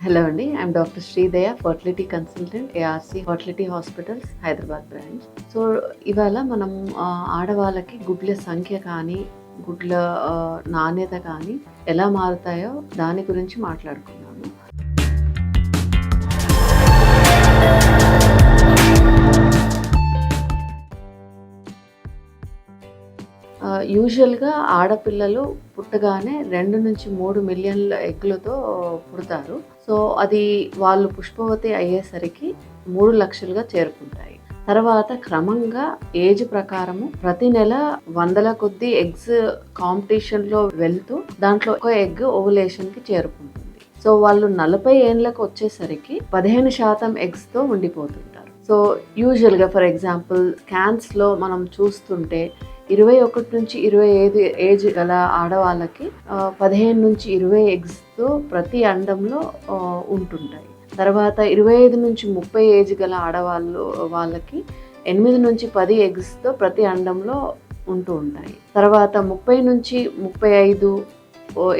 Hello అండి. I'm doctor Sridaya, fertility consultant, ARC fertility hospitals, Hyderabad branch. So, ఇవాళ మనం ఆడవాళ్ళకి గుడ్ల సంఖ్య కానీ, గుడ్ల నాణ్యత కానీ ఎలా మారుతాయో దాని గురించి మాట్లాడుకుందాము. యూజువల్‌గా ఆడపిల్లలు పుట్టగానే 2-3 మిలియన్ల ఎగ్గులతో పుడతారు. సో, అది వాళ్ళు పుష్పవతి అయ్యేసరికి 3 లక్షలుగా చేరుకుంటాయి. తర్వాత క్రమంగా ఏజ్ ప్రకారము ప్రతి నెల వందల కొద్దీ ఎగ్స్ కాంపిటీషన్‌లో వెళ్తూ దాంట్లో ఒక ఎగ్ ఓవులేషన్‌కి చేరుకుంటుంది. సో, వాళ్ళు 40 ఏండ్లకు వచ్చేసరికి 15% ఎగ్స్‌తో ఉండిపోతుంటారు. సో, యూజువల్‌గా ఫర్ ఎగ్జాంపుల్ స్కాన్స్‌లో మనం చూస్తుంటే 21-25 ఏజ్ గల ఆడవాళ్ళకి 15-20 ఎగ్స్‌తో ప్రతి అండంలో ఉంటుంటాయి. తర్వాత 25-30 ఏజ్ గల వాళ్ళకి 8-10 ఎగ్స్‌తో ప్రతి అండంలో ఉంటూ ఉంటాయి. తర్వాత 30-35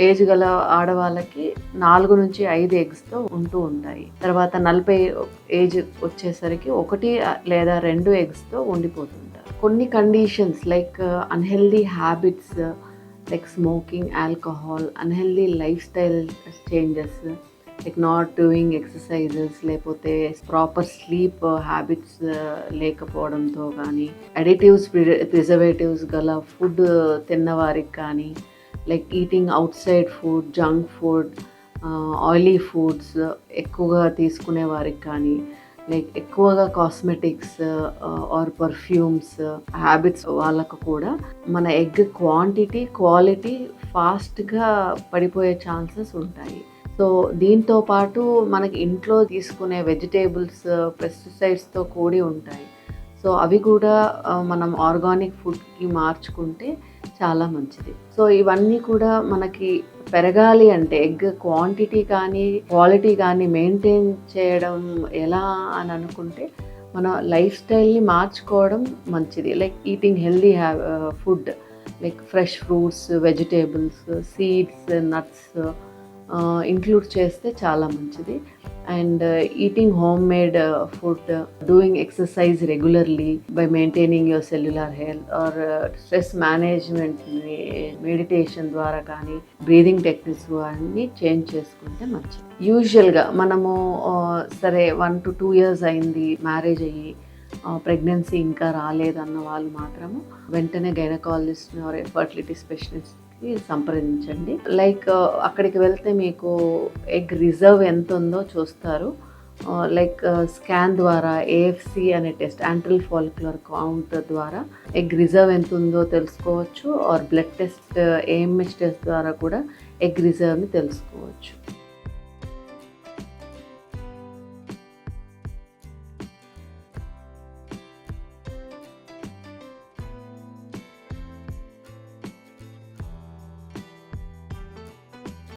ఏజ్ గల ఆడవాళ్ళకి 4-5 ఎగ్స్‌తో ఉంటూ ఉంటాయి. తర్వాత 40 ఏజ్ వచ్చేసరికి 1 లేదా 2 ఎగ్స్‌తో ఉండిపోతుంటారు. కొన్ని conditions like unhealthy habits like smoking, alcohol, unhealthy life style changes like not doing exercises, లేకపోతే ప్రాపర్ స్లీప్ హ్యాబిట్స్ లేకపోవడంతో కానీ, అడిటివ్స్, ప్రిజర్వేటివ్స్ గల ఫుడ్ తిన్నవారికి కానీ, like eating out side food, junk food, oily foods ఎక్కువగా తీసుకునే వారికి కానీ, లైక్ ఎక్కువగా కాస్మెటిక్స్ ఆర్ పర్ఫ్యూమ్స్ హ్యాబిట్స్ వాళ్ళకు కూడా మన ఎగ్ క్వాంటిటీ, క్వాలిటీ ఫాస్ట్గా పడిపోయే ఛాన్సెస్ ఉంటాయి. సో, దీంతో పాటు మనకి ఇంట్లో తీసుకునే వెజిటేబుల్స్ పెస్టిసైడ్స్తో కూడి ఉంటాయి. సో, అవి కూడా మనం ఆర్గానిక్ ఫుడ్కి మార్చుకుంటే చాలా మంచిది. సో, ఇవన్నీ కూడా మనకి పెరగాలి అంటే ఎగ్ క్వాంటిటీ కానీ, క్వాలిటీ కానీ మెయింటైన్ చేయడం ఎలా అని అనుకుంటే మన లైఫ్ స్టైల్ని మార్చుకోవడం మంచిది. Like eating healthy food like fresh fruits, vegetables, seeds, nuts include చేస్తే చాలా మంచిది. And eating home made food, doing exercise regularly by maintaining your cellular health or stress మేనేజ్మెంట్ని మెడిటేషన్ ద్వారా కానీ, బ్రీదింగ్ టెక్నిక్స్ అన్నీ చేంజ్ చేసుకుంటే మంచిది. యూజువల్గా మనము సరే 1 to 2 years అయింది మ్యారేజ్ అయ్యి, ప్రెగ్నెన్సీ ఇంకా రాలేదన్న వాళ్ళు మాత్రము వెంటనే గైనకాలజిస్ట్ని ఆర్ ఫర్టిలిటీ స్పెషలిస్ట్ సంప్రదించండి. లైక్ అక్కడికి వెళ్తే మీకు ఎగ్ రిజర్వ్ ఎంత ఉందో చూస్తారు. లైక్ స్కాన్ ద్వారా ఏఎఫ్సి అనే టెస్ట్, యాంట్రల్ ఫాలిక్యులర్ కౌంట్ ద్వారా ఎగ్ రిజర్వ్ ఎంత ఉందో తెలుసుకోవచ్చు. Or blood test, AMH test ద్వారా కూడా ఎగ్ రిజర్వ్ని తెలుసుకోవచ్చు.